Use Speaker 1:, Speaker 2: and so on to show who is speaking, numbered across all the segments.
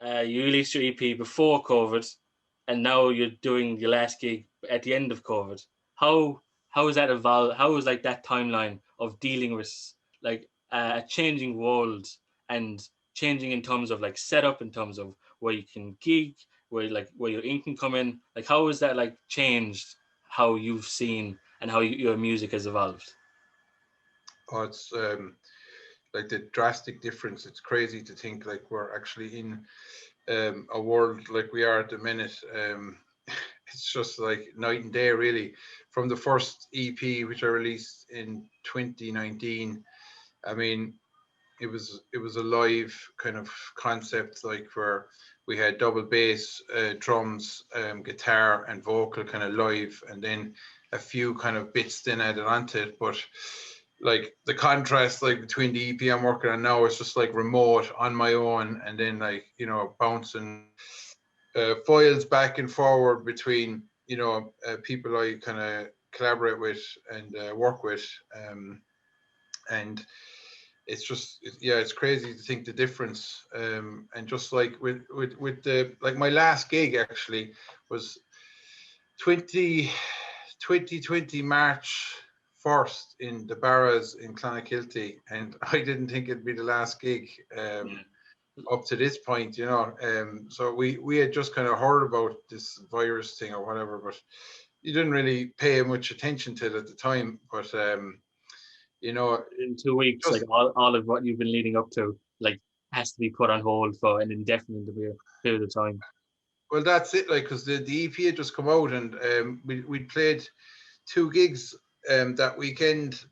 Speaker 1: you released your EP before COVID, and now you're doing your last gig at the end of COVID. How has that evolved? How was like that timeline of dealing with like a changing world and changing in terms of like setup, in terms of where you can gig, where your ink can come in? Like how has that like changed how you've seen and how your music has evolved?
Speaker 2: Oh, it's like the drastic difference. It's crazy to think like we're actually in a world like we are at the minute. It's just like night and day, really. From the first EP, which I released in 2019, I mean, it was a live kind of concept, like where we had double bass, drums, guitar, and vocal kind of live, and then a few kind of bits then added onto it. But like the contrast like between the EP I'm working on now is just like remote on my own, and then like bouncing files back and forward between people I kind of collaborate with and work with, and it's crazy to think the difference. And just like with the like my last gig actually was 2020 March 1st in the Barras in Clonakilty, and I didn't think it'd be the last gig up to this point, so we had just kind of heard about this virus thing or whatever, but you didn't really pay much attention to it at the time. But
Speaker 1: In 2 weeks, like
Speaker 2: just
Speaker 1: all of what you've been leading up to, like has to be put on hold for an indefinite period of time.
Speaker 2: well, that's it, like, because the EP had just come out, and we played 2 gigs that weekend,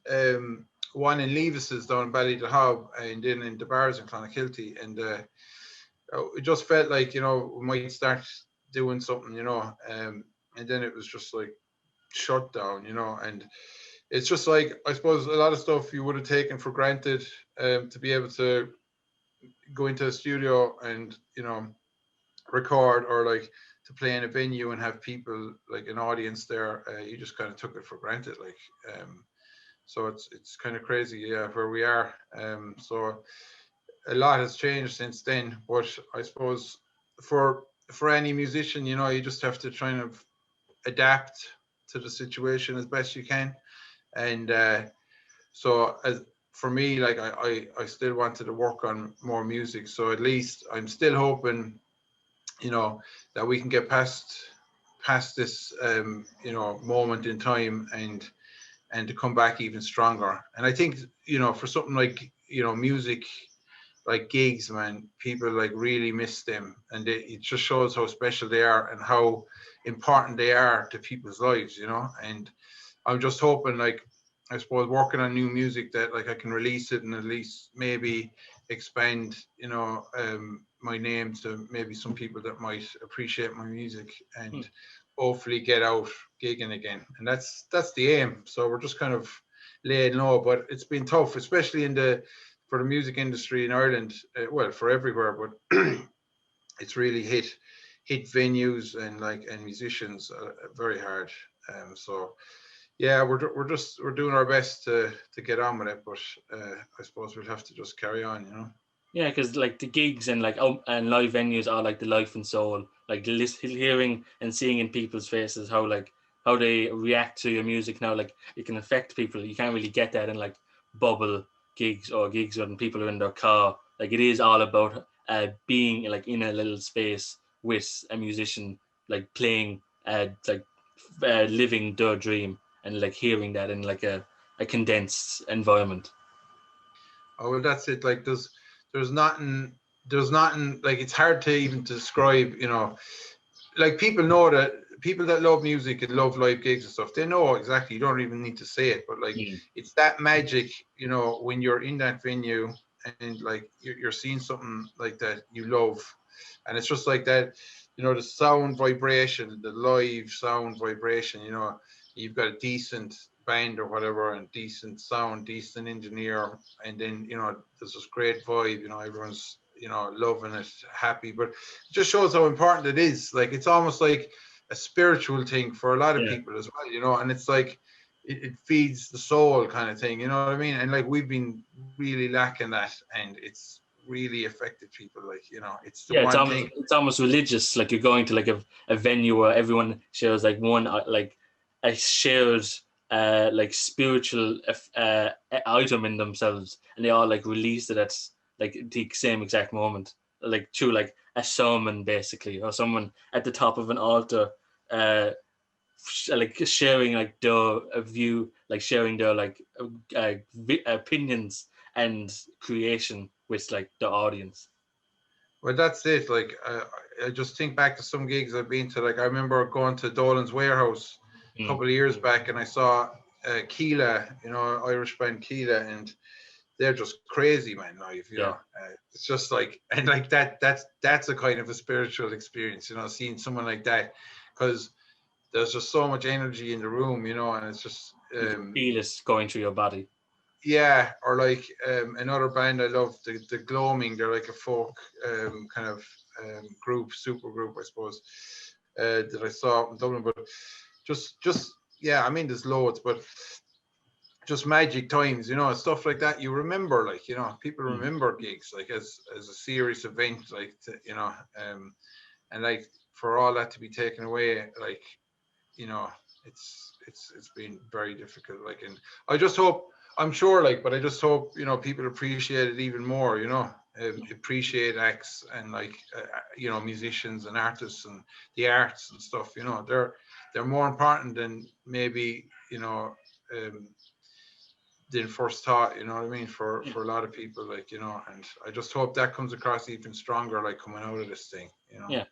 Speaker 2: one in Levis's down in Ballydehob, and then in the Bars in Clonakilty, and it just felt like we might start doing something, and then it was just like shut down, and it's just like, I suppose, a lot of stuff you would have taken for granted, to be able to go into a studio and record, or like to play in a venue and have people, like an audience there. You just kind of took it for granted, like, so it's kind of crazy, yeah, where we are. So a lot has changed since then, but I suppose for any musician, you just have to try and adapt to the situation as best you can. And so as for me, like, I still wanted to work on more music, so at least I'm still hoping that we can get past this moment in time, and to come back even stronger. And I think for something like music, like gigs, man, people like really miss them, and it just shows how special they are and how important they are to people's lives, and I'm just hoping, like, I suppose, working on new music, that like I can release it and at least maybe expand my name to maybe some people that might appreciate my music, and hopefully get out gigging again. And that's the aim. So we're just kind of laying low, but it's been tough, especially for the music industry in Ireland, well, for everywhere, but it's really hit venues and musicians very hard. So yeah, we're doing our best to get on with it, but I suppose we'll have to just carry on.
Speaker 1: Yeah, because like the gigs and like and live venues are like the life and soul. Like hearing and seeing in people's faces how they react to your music now. Like it can affect people. You can't really get that in like bubble gigs or gigs when people are in their car. Like it is all about being like in a little space with a musician, like playing, living their dream, and like hearing that in like a condensed environment.
Speaker 2: Oh, well, that's it. Like there's nothing like, it's hard to even describe. Like, people that love music and love live gigs and stuff, they know exactly. You don't even need to say it, but like, it's that magic, when you're in that venue and like you're seeing something like that you love, and it's just like that. The sound vibration, the live sound vibration. You've got a decent band or whatever, and decent sound, decent engineer, and then there's this great vibe. Everyone's loving it, happy, but it just shows how important it is. Like, it's almost like a spiritual thing for a lot of people as well. And it's like it feeds the soul kind of thing, you know what I mean? And like, we've been really lacking that, and it's really affected people. Like, you know, it's the
Speaker 1: Yeah,
Speaker 2: one thing.
Speaker 1: it's almost religious. Like you're going to like a venue where everyone shares like one like a shared like spiritual item in themselves, and they all like release it at like the same exact moment, like through like a sermon basically, or someone at the top of an altar, like sharing like their view, like sharing their like opinions and creation with like the audience.
Speaker 2: Well, that's it. Like, I just think back to some gigs I've been to. Like, I remember going to Dolan's Warehouse a
Speaker 1: Mm.
Speaker 2: couple of years back, and I saw Keela, you know, Irish band Keela, and they're just crazy, man. Like, you
Speaker 1: Yeah.
Speaker 2: know, it's just like, and like that's a kind of a spiritual experience, you know, seeing someone like that, because there's just so much energy in the room, you know, and it's just
Speaker 1: You can feel it going through your body.
Speaker 2: yeah. Or like another band I love, the Gloaming. They're like a folk kind of group, super group, I suppose, that I saw in Dublin. But just yeah, I mean, there's loads, but just magic times, you know, stuff like that. You remember, like, you know, people remember gigs like as a serious event, like, you know, and like for all that to be taken away, like, you know, it's been very difficult. Like, and I just hope, I'm sure, like, but I just hope, you know, people appreciate it even more, you know, appreciate acts and like, you know, musicians and artists and the arts and stuff, you know, they're more important than maybe, you know, than first thought, you know what I mean, for a lot of people, like, you know, and I just hope that comes across even stronger, like, coming out of this thing, you know.
Speaker 1: Yeah.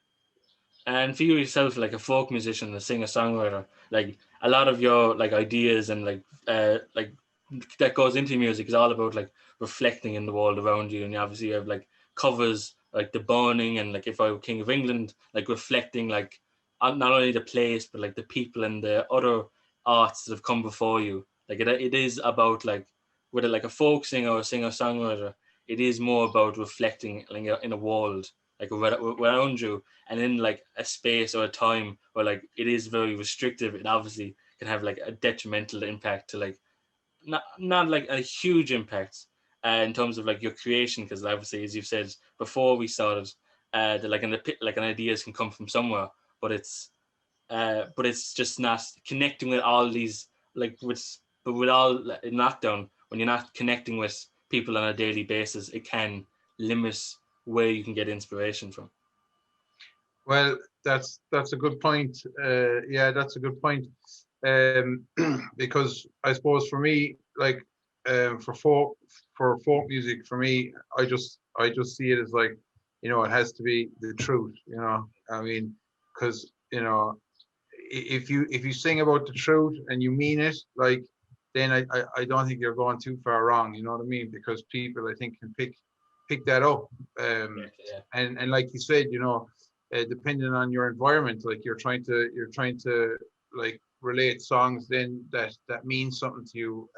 Speaker 1: And for you yourself, like a folk musician, a singer songwriter, like a lot of your like ideas and like that goes into music is all about like reflecting in the world around you. And obviously you have like covers like the Burning and like If I Were King of England, like reflecting like on not only the place but like the people and the other arts that have come before you. Like it is about like whether like a folk singer or a singer songwriter, it is more about reflecting like in a world like around you, and in like a space or a time where like it is very restrictive. It obviously can have like a detrimental impact to like not like a huge impact in terms of like your creation, because obviously, as you've said before we started, that like an ideas can come from somewhere, but it's just not connecting with all these like with all in lockdown, when you're not connecting with people on a daily basis, it can limit where you can get inspiration from.
Speaker 2: Well, that's a good point. Yeah, that's a good point. Because I suppose for me, like, for folk music, for me, I just see it as like, you know, it has to be the truth. You know, I mean, because, you know, if you sing about the truth and you mean it, like, then I don't think you're going too far wrong. You know what I mean? Because people, I think, can pick that up.
Speaker 1: Yeah.
Speaker 2: And like you said, you know, depending on your environment, like, you're trying to like relate songs then that mean something to you,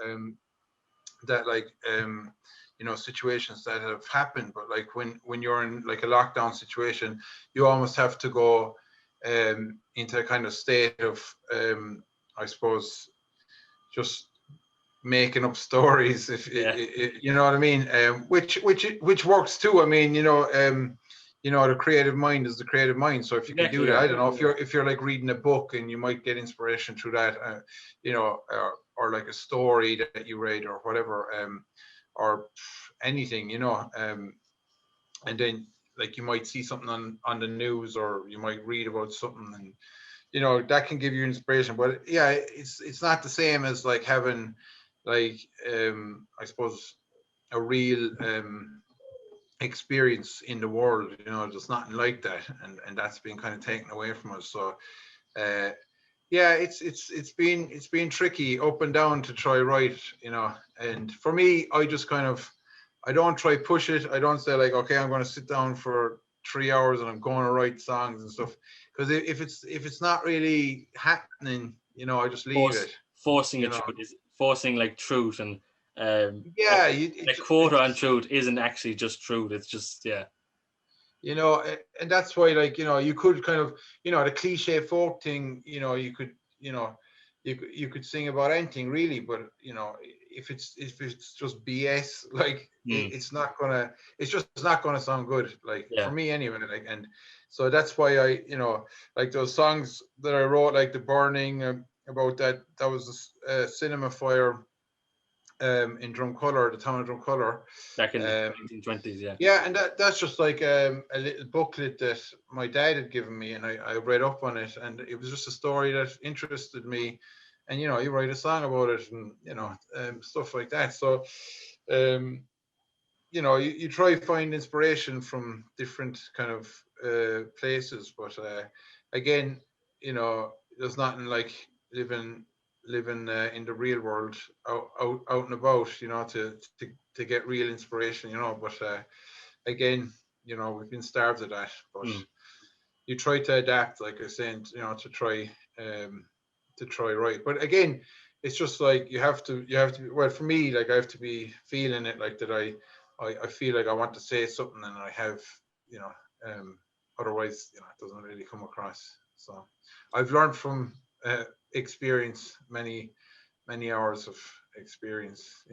Speaker 2: that like, you know, situations that have happened. But like when you're in like a lockdown situation, you almost have to go into a kind of state of, I suppose, just making up stories,
Speaker 1: Yeah.
Speaker 2: you know what I mean, which works too. I mean, you know, the creative mind is the creative mind. So if you can do
Speaker 1: Exactly.
Speaker 2: that,
Speaker 1: Yeah.
Speaker 2: I don't know, if you're like reading a book and you might get inspiration through that, you know, or like a story that you read or whatever, or anything, you know, and then like you might see something on the news, or you might read about something, and you know, that can give you inspiration. But yeah, it's not the same as like having like, I suppose, a real experience in the world. You know, there's nothing like that, and that's been kind of taken away from us. So uh yeah, it's been tricky up and down to try write, you know. And for me, I just kind of, I don't try push it. I don't say like, okay, I'm going to sit down for 3 hours and I'm going to write songs and stuff. Because if it's not really happening, you know, I just leave it.
Speaker 1: Forcing
Speaker 2: You
Speaker 1: a
Speaker 2: know,
Speaker 1: truth is forcing like truth, and a,
Speaker 2: yeah,
Speaker 1: a quarter on truth isn't actually just truth. It's just
Speaker 2: you know, and that's why, like, you know, you could kind of, you know, the cliche folk thing, you know, you could, you know, you could sing about anything really, but you know, if it's just BS, like
Speaker 1: Mm.
Speaker 2: it's just not gonna sound good, like for
Speaker 1: Yeah.
Speaker 2: me anyway. Like, and so that's why I, like those songs that I wrote, like the Burning, about that was a cinema fire in Drumcolor, the town of Drumcolor.
Speaker 1: Back in the
Speaker 2: Um,
Speaker 1: 1920s. Yeah.
Speaker 2: yeah, and that's just like a little booklet that my dad had given me, and I read up on it, and it was just a story that interested me. And you write a song about it, and stuff like that. So, you try to find inspiration from different kind of places, but again, there's nothing like living in the real world, out and about, to get real inspiration, but again, we've been starved of that. But
Speaker 1: Mm.
Speaker 2: you try to adapt, like I was saying, to try right. But again, it's just like you have to well, for me, like, I have to be feeling it, like that I feel like I want to say something, and I have, you know otherwise, it doesn't really come across. So I've learned from experience, many hours of experience.